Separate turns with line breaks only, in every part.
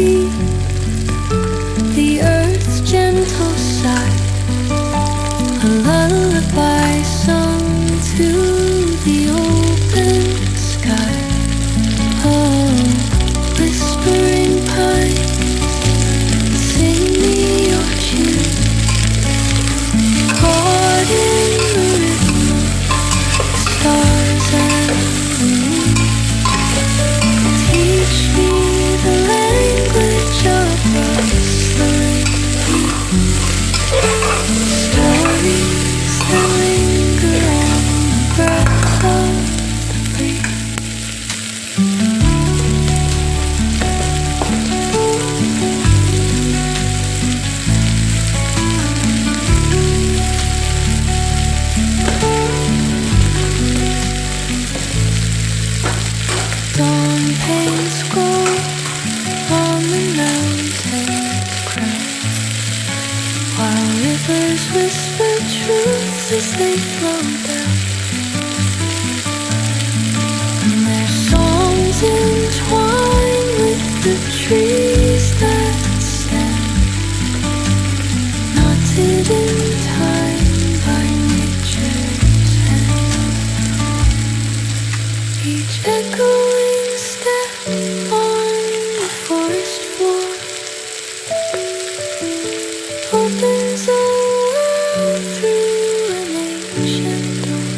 beat, the earth's gentle sigh, a lullaby sung to the open sky. Oh, whispering pines, sing me your tune, caught in the rhythm of stars and the moon. Teach me the language of rustling stories that linger on the breath of the breeze. Dawn paints gold on the mountain crown, while rivers whisper truths as they flow down, and their songs entwine with the trees that stand, knotted in time by nature's hand. Each echoing step on the forest floor opens a world through an ancient door.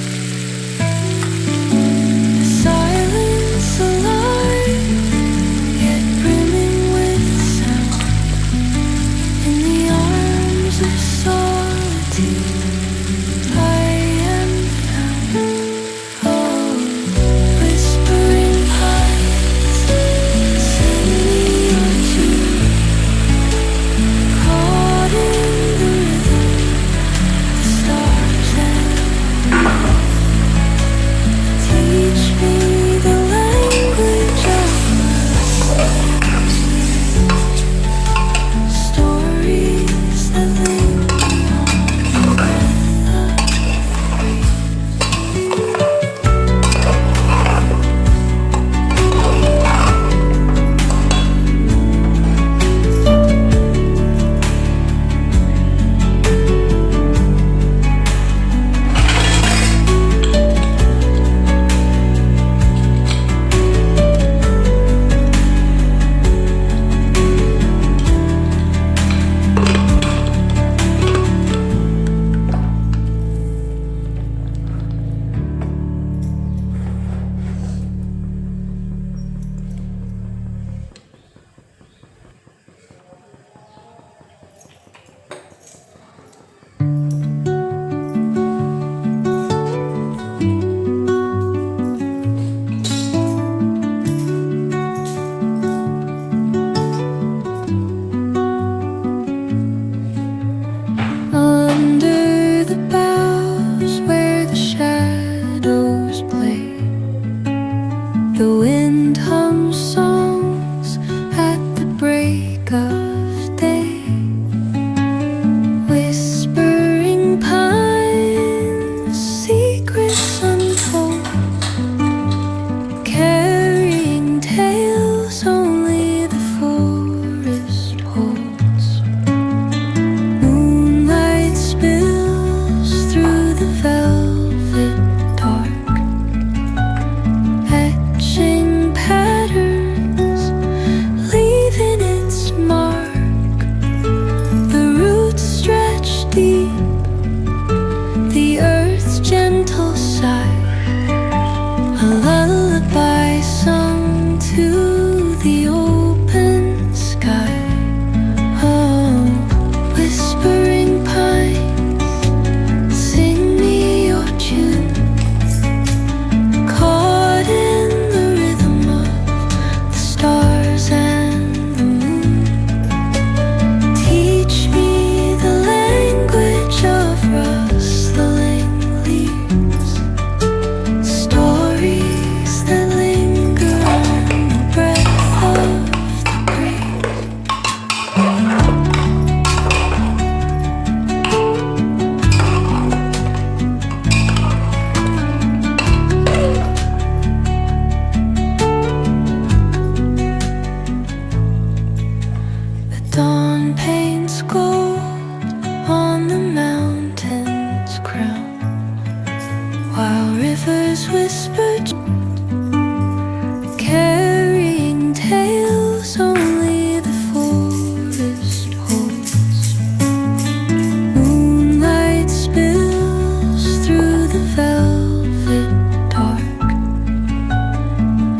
The silence alive, yet brimming with Dawn paints gold on the mountain's crown, while rivers whisper, carrying tales only the forest holds. Moonlight spills through the velvet dark,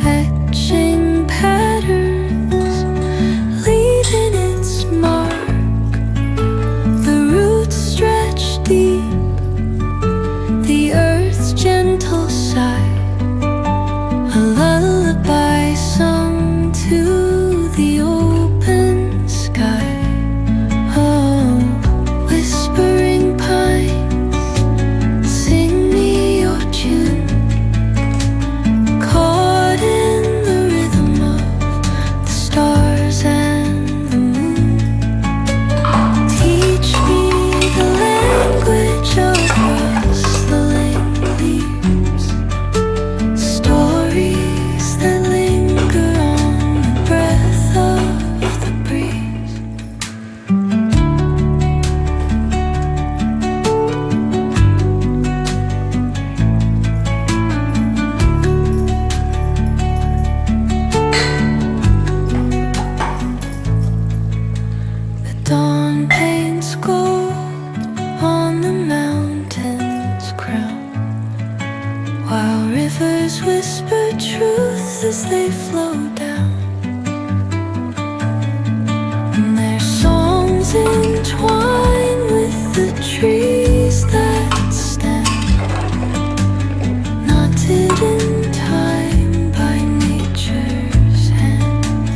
etching patterns, leaving its mark. The roots stretch deep, the earth's gentle sigh, a lullaby sung to the open sky. Oh, whispering pines, sing me your tune, caught in the rhythm of the stars and the moon. Teach me the language of rustling leaves, stories that linger on the breath of the breeze. The dawn paints gold on the mountain's crown, while rivers whisper truth as they flow down. And their songs entwine with the trees that stand, knotted in time by nature's hand.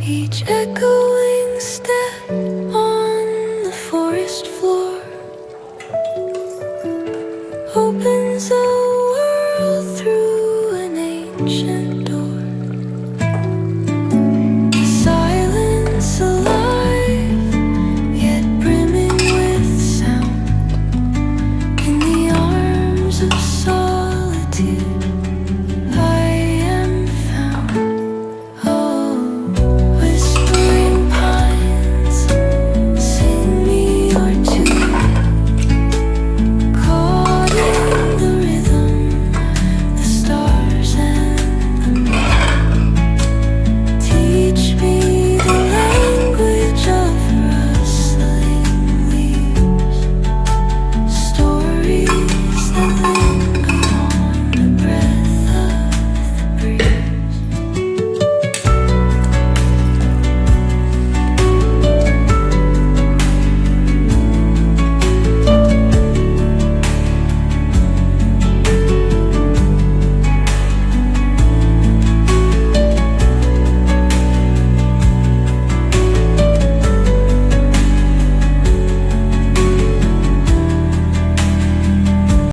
Each echoing step